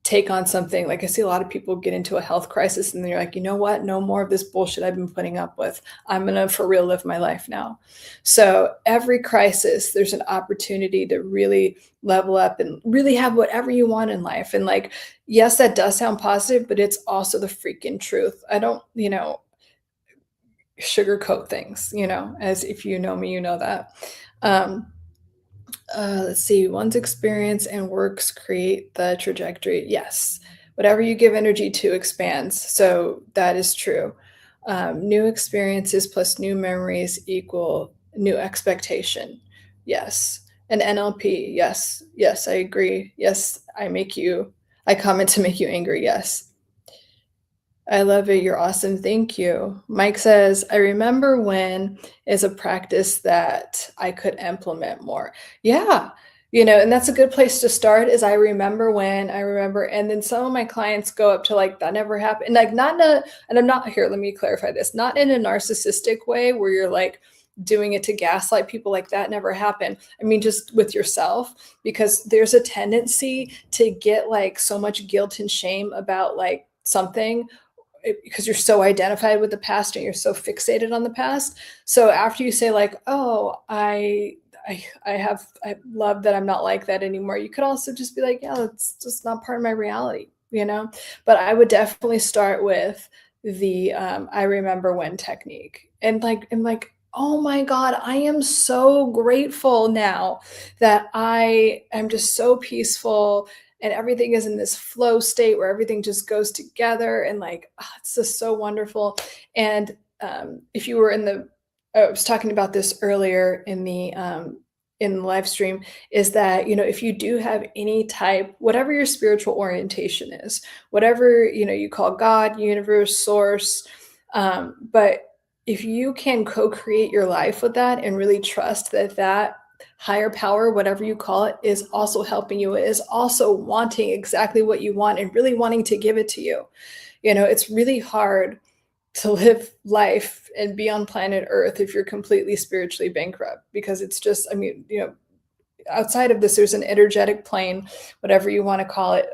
take on something. Like I see a lot of people get into a health crisis and they're like, you know what? No more of this bullshit I've been putting up with. I'm going to for real live my life now. So every crisis, there's an opportunity to really level up and really have whatever you want in life. And like, yes, that does sound positive, but it's also the freaking truth. I don't, sugarcoat things, as if you know me, you know that. Um, let's see, one's experience and works create the trajectory. Yes. Whatever you give energy to expands. So that is true. New experiences plus new memories equal new expectation. Yes. And NLP. Yes. Yes, I agree. Yes, I comment to make you angry. Yes. I love it. You're awesome. Thank you. Mike says, I remember when is a practice that I could implement more. Yeah. And that's a good place to start is I remember. And then some of my clients go up to like, that never happened. Like not in a, and I'm not here. Let me clarify this, not in a narcissistic way where you're like doing it to gaslight people, like that never happened. I mean, just with yourself, because there's a tendency to get like so much guilt and shame about like something because you're so identified with the past and you're so fixated on the past. So after you say like, oh, I love that I'm not like that anymore, you could also just be like, yeah, that's just not part of my reality. But I would definitely start with the I remember when technique. And like I'm like, oh my God, I am so grateful now that I am just so peaceful and everything is in this flow state where everything just goes together and like it's just so wonderful. And if you were in the I was talking about this earlier in the live stream, is that, if you do have any type, whatever your spiritual orientation is, whatever, you call God, universe, source, but if you can co-create your life with that and really trust that that higher power, whatever you call it, is also helping you, is also wanting exactly what you want and really wanting to give it to you. It's really hard to live life and be on planet Earth if you're completely spiritually bankrupt, because it's just, I mean, outside of this, there's an energetic plane, whatever you want to call it.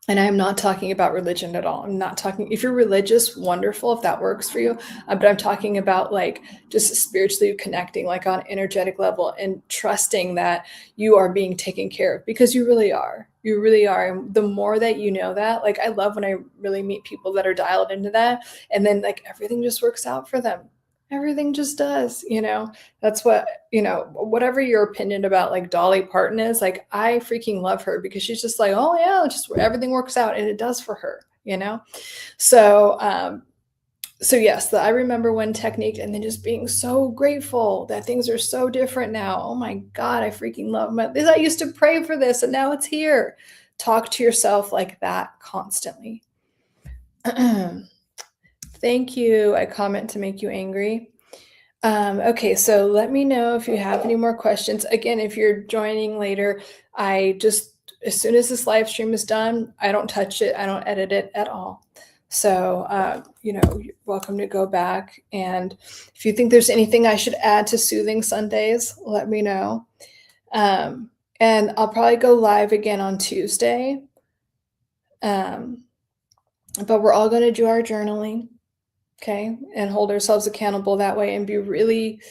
And I am not talking about religion at all. I'm not talking, if you're religious, wonderful, if that works for you. But I'm talking about like just spiritually connecting, like on energetic level, and trusting that you are being taken care of, because you really are. You really are. And the more that you know that, like, I love when I really meet people that are dialed into that, and then like everything just works out for them. Everything just does. That's what, whatever your opinion about like Dolly Parton is, like, I freaking love her because she's just like, oh yeah, just everything works out, and it does for her. So yes, the I remember when technique, and then just being so grateful that things are so different now. Oh my God, I freaking love this. I used to pray for this and now it's here. Talk to yourself like that constantly. Thank you. I comment to make you angry. Okay, so let me know if you have any more questions. Again, if you're joining later, I just, as soon as this live stream is done, I don't touch it, I don't edit it at all. So, you're welcome to go back. And if you think there's anything I should add to Soothing Sundays, let me know. And I'll probably go live again on Tuesday. But we're all going to do our journaling. Okay, and hold ourselves accountable that way, and be really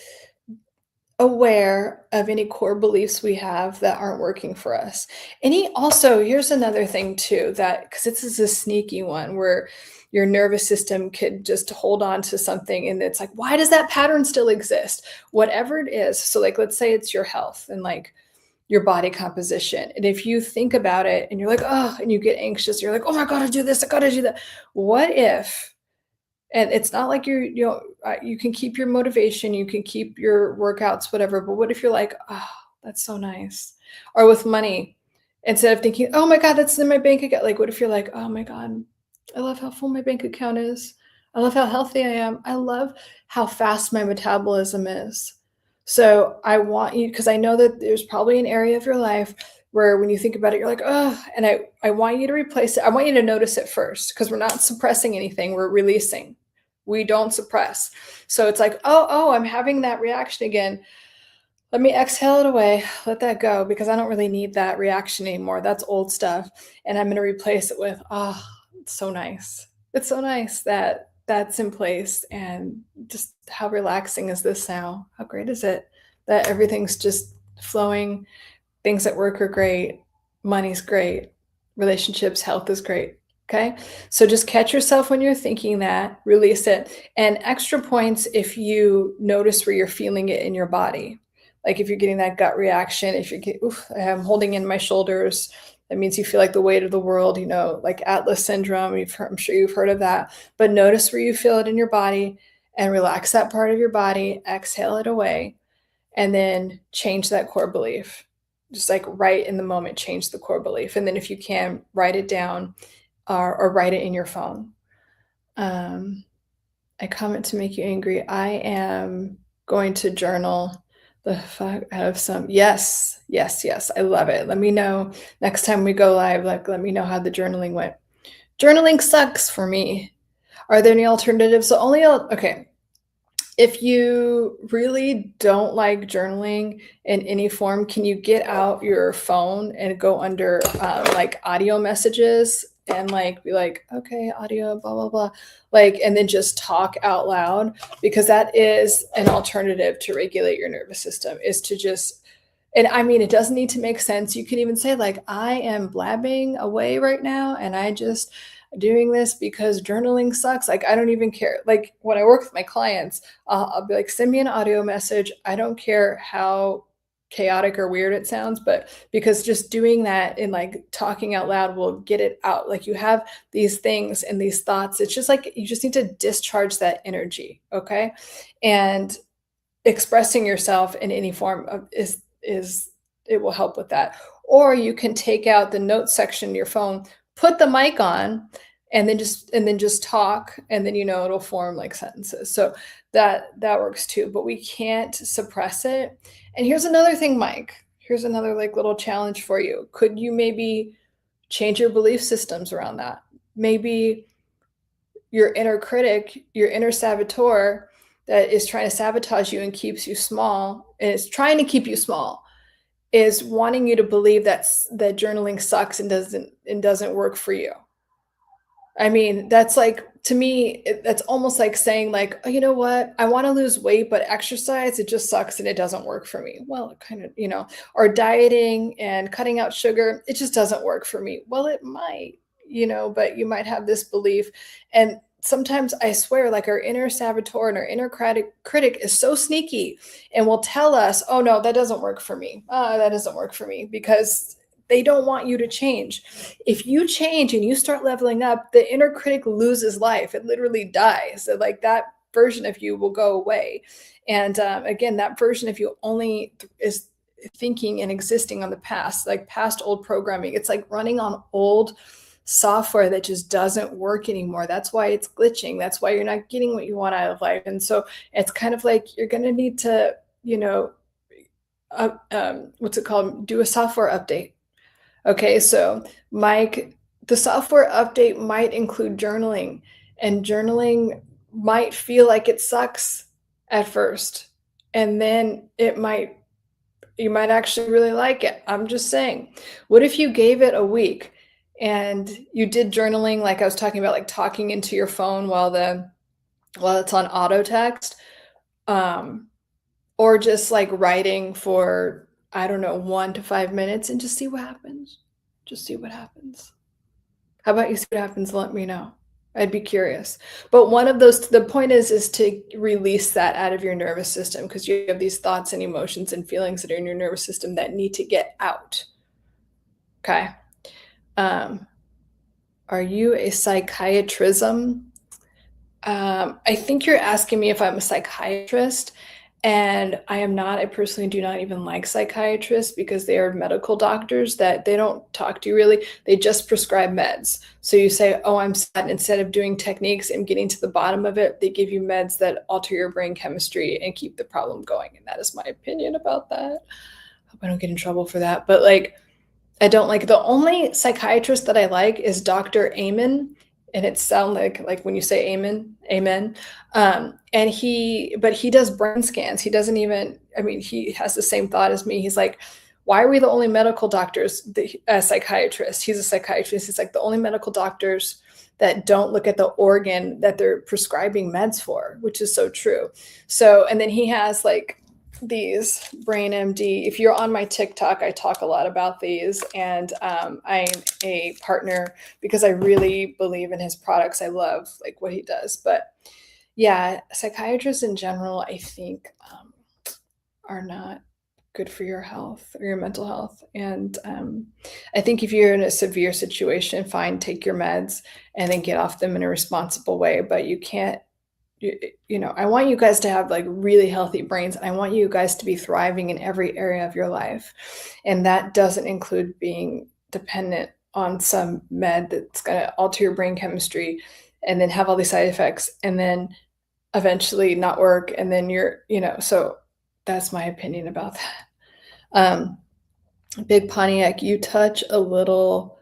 aware of any core beliefs we have that aren't working for us. Also, here's another thing too, that, because this is a sneaky one where your nervous system could just hold on to something, and it's like, why does that pattern still exist? Whatever it is. So like, let's say it's your health and like your body composition. And if you think about it and you're like, oh, and you get anxious, you're like, oh, I gotta do this, I gotta do that. What if, and it's not like you can keep your motivation, you can keep your workouts, whatever, but what if you're like, oh, that's so nice? Or with money, instead of thinking, oh my God, that's in my bank account, like, what if you're like, oh my God, I love how full my bank account is. I love how healthy I am. I love how fast my metabolism is. So I want you, because I know that there's probably an area of your life where when you think about it, you're like, oh, and I want you to replace it. I want you to notice it first, because we're not suppressing anything, we're releasing. We don't suppress. So it's like, oh, I'm having that reaction again. Let me exhale it away, let that go, because I don't really need that reaction anymore. That's old stuff. And I'm going to replace it with, oh, it's so nice. It's so nice that that's in place. And just how relaxing is this now? How great is it that everything's just flowing? Things at work are great. Money's great. Relationships, health is great. Okay. So just catch yourself when you're thinking that, release it. And extra points if you notice where you're feeling it in your body. Like if you're getting that gut reaction, if you're I'm holding in my shoulders, that means you feel like the weight of the world, like Atlas syndrome. I'm sure you've heard of that. But notice where you feel it in your body and relax that part of your body, exhale it away, and then change that core belief. Just like right in the moment, change the core belief. And then if you can, write it down, or write it in your phone. I comment to make you angry. I am going to journal the fuck out of some. Yes. I love it. Let me know next time we go live. Like, let me know how the journaling went. Journaling sucks for me. Are there any alternatives? Okay. If you really don't like journaling in any form, can you get out your phone and go under like audio messages and like be like, okay, audio, blah, blah, blah, like, and then just talk out loud? Because that is an alternative to regulate your nervous system, is to just, and I mean, it doesn't need to make sense. You can even say like, I am blabbing away right now, and I just doing this because journaling sucks. Like, I don't even care. Like when I work with my clients, I'll be like, send me an audio message. I don't care how chaotic or weird it sounds, but because just doing that and like talking out loud will get it out. Like you have these things and these thoughts. It's just like, you just need to discharge that energy. Okay. And expressing yourself in any form of is it will help with that. Or you can take out the notes section in your phone, put the mic on, and then just talk, and then it'll form like sentences. So that works too, but we can't suppress it. And here's another thing, Mike. Here's another like little challenge for you. Could you maybe change your belief systems around that? Maybe your inner critic, your inner saboteur that is trying to sabotage you and keeps you small, and is trying to keep you small, is wanting you to believe that journaling sucks and doesn't work for you. I mean, that's like, to me, that's almost like saying like, oh, you know what? I want to lose weight, but exercise, it just sucks and it doesn't work for me. Well, it kind of, or dieting and cutting out sugar, it just doesn't work for me. Well, it might, but you might have this belief. And sometimes I swear, like our inner saboteur and our inner critic is so sneaky and will tell us, oh no, that doesn't work for me. That doesn't work for me, because they don't want you to change. If you change and you start leveling up, the inner critic loses life. It literally dies. So like that version of you will go away. And again, that version of you only is thinking and existing on the past, like past old programming. It's like running on old software that just doesn't work anymore. That's why it's glitching. That's why you're not getting what you want out of life. And so it's kind of like you're going to need to, what's it called? Do a software update. Okay, so Mike, the software update might include journaling, and journaling might feel like it sucks at first, and then you might actually really like it. I'm just saying. What if you gave it a week and you did journaling, like I was talking about, like talking into your phone while it's on auto text, or just like writing for, I don't know, 1 to 5 minutes, and just see what happens. Just see what happens. How about you see what happens and let me know? I'd be curious. But the point is to release that out of your nervous system, because you have these thoughts and emotions and feelings that are in your nervous system that need to get out. Okay. Are you a psychiatrism? I think you're asking me if I'm a psychiatrist, and I am not. I personally do not even like psychiatrists, because they are medical doctors that they don't talk to you really. They just prescribe meds. So you say, oh, I'm sad. Instead of doing techniques and getting to the bottom of it, they give you meds that alter your brain chemistry and keep the problem going. And that is my opinion about that. Hope I don't get in trouble for that. But like, I don't like, the only psychiatrist that I like is Dr. Amen. And it sounds like when you say amen, amen. And he does brain scans. He doesn't even, I mean, he has the same thought as me. He's like, why are we the only medical doctors, psychiatrists? He's a psychiatrist. He's like, the only medical doctors that don't look at the organ that they're prescribing meds for, which is so true. So, and then he has like these Brain MD. If you're on my TikTok, I talk a lot about these, and I'm a partner because I really believe in his products. I love like what he does. But yeah, psychiatrists in general, I think, are not good for your health or your mental health. And I think if you're in a severe situation, fine, take your meds and then get off them in a responsible way. But you can't, I want you guys to have like really healthy brains. And I want you guys to be thriving in every area of your life. And that doesn't include being dependent on some med that's going to alter your brain chemistry and then have all these side effects and then eventually not work. And then so that's my opinion about that. Big Pontiac, you touch a little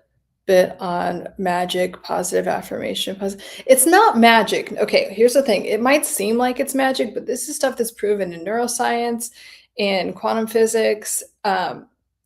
bit on magic, positive affirmation. It's not magic. Okay, here's the thing. It might seem like it's magic, but this is stuff that's proven in neuroscience, in quantum physics,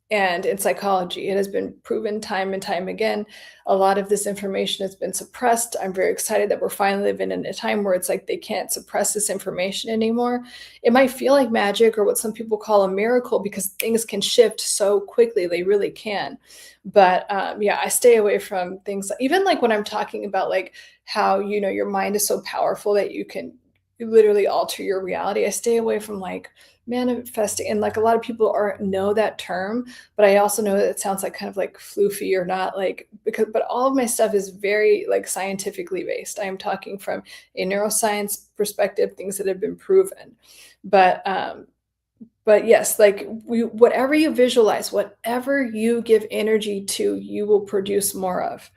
and in psychology. It has been proven time and time again. A lot of this information has been suppressed. I'm very excited that we're finally living in a time where it's like they can't suppress this information anymore. It might feel like magic or what some people call a miracle because things can shift so quickly. They really can. But yeah, I stay away from things even like when I'm talking about like how, your mind is so powerful that you can literally alter your reality. I stay away from like manifesting, and like a lot of people are know that term, but I also know that it sounds like kind of like floofy or not like because but all of my stuff is very like scientifically based. I am talking from a neuroscience perspective, things that have been proven. But but yes, like whatever you visualize, whatever you give energy to, you will produce more of.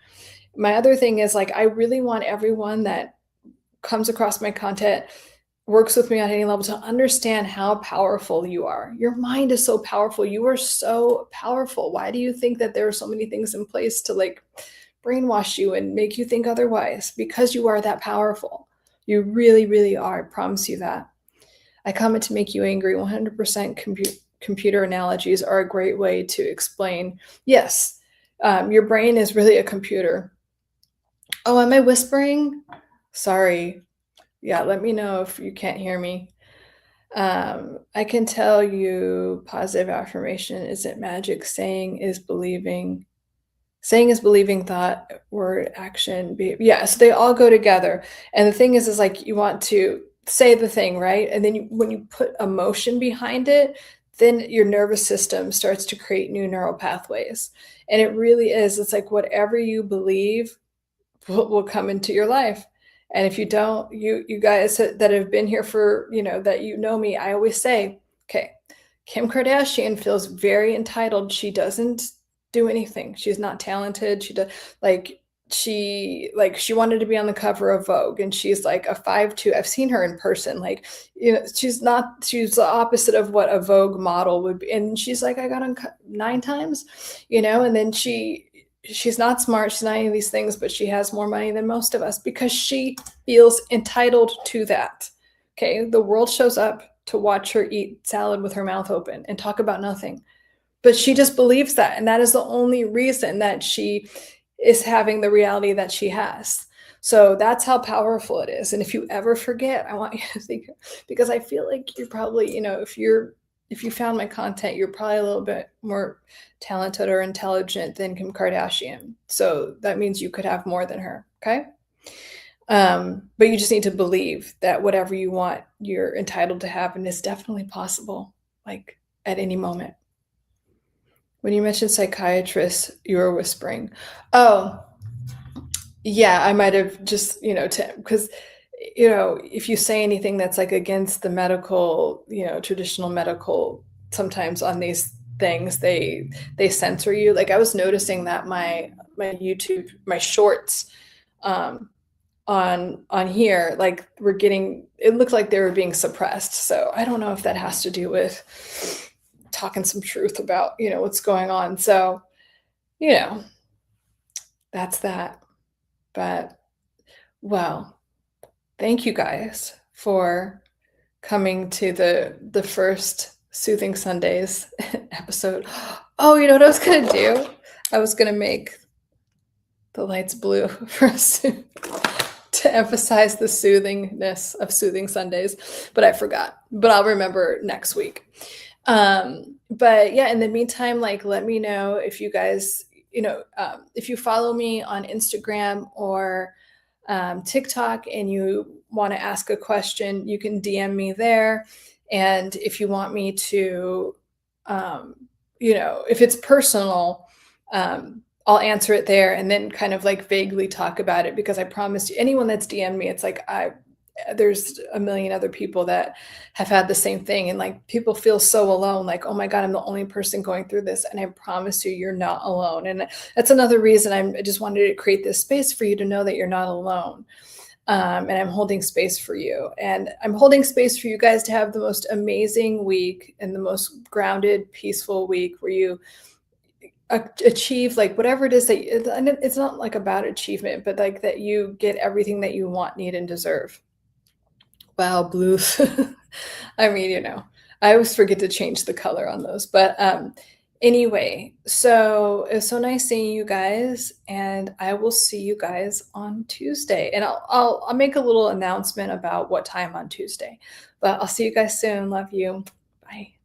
My other thing is like I really want everyone that comes across my content, works with me on any level to understand how powerful you are. Your mind is so powerful. You are so powerful. Why do you think that there are so many things in place to like brainwash you and make you think otherwise? Because you are that powerful. You really, really are. I promise you that. I comment to make you angry. 100% computer analogies are a great way to explain. Yes, your brain is really a computer. Oh, am I whispering? Sorry. Yeah, let me know if you can't hear me. I can tell you positive affirmation isn't magic. Saying is believing, thought, word, action. Yeah, so they all go together. And the thing is like you want to say the thing, right? And then when you put emotion behind it, then your nervous system starts to create new neural pathways. And it really is, it's like whatever you believe will come into your life. And if you don't, you guys that have been here for, that me, I always say, okay, Kim Kardashian feels very entitled. She doesn't do anything. She's not talented. She does she wanted to be on the cover of Vogue and she's like a 5'2". I've seen her in person. Like, she's the opposite of what a Vogue model would be. And she's like, I got on 9 times, and then she's not smart, she's not any of these things, but she has more money than most of us because she feels entitled to that. Okay, the world shows up to watch her eat salad with her mouth open and talk about nothing. But she just believes that, and that is the only reason that she is having the reality that she has. So that's how powerful it is. And if you ever forget, I want you to think, because I feel like you're probably, if you found my content, you're probably a little bit more talented or intelligent than Kim Kardashian. So that means you could have more than her. Okay. But you just need to believe that whatever you want, you're entitled to have, and it's definitely possible, like at any moment. When you mentioned psychiatrists, you were whispering. Oh, yeah, I might have just, because, if you say anything that's like against the medical, traditional medical, sometimes on these things, they censor you. Like I was noticing that my YouTube, my shorts, on here, like it looked like they were being suppressed. So I don't know if that has to do with talking some truth about, what's going on. So, that's that. But well, thank you guys for coming to the first Soothing Sundays episode. Oh, you know what I was gonna do? I was gonna make the lights blue for us to emphasize the soothingness of Soothing Sundays, but I forgot. But I'll remember next week. But yeah, in the meantime, like let me know if you guys, if you follow me on Instagram or TikTok and you want to ask a question, you can DM me there. And if you want me to, if it's personal, I'll answer it there and then kind of like vaguely talk about it, because I promise you, anyone that's DM'd me, it's like there's a million other people that have had the same thing, and like people feel so alone, like, oh my God, I'm the only person going through this. And I promise you, you're not alone. And that's another reason I just wanted to create this space for you to know that you're not alone. And I'm holding space for you, and I'm holding space for you guys to have the most amazing week and the most grounded, peaceful week where you achieve like whatever it is that it's not like about achievement, but like that you get everything that you want, need, and deserve. Wow, blues. I mean, I always forget to change the color on those. But anyway, so it was so nice seeing you guys, and I will see you guys on Tuesday. And I'll make a little announcement about what time on Tuesday. But I'll see you guys soon. Love you. Bye.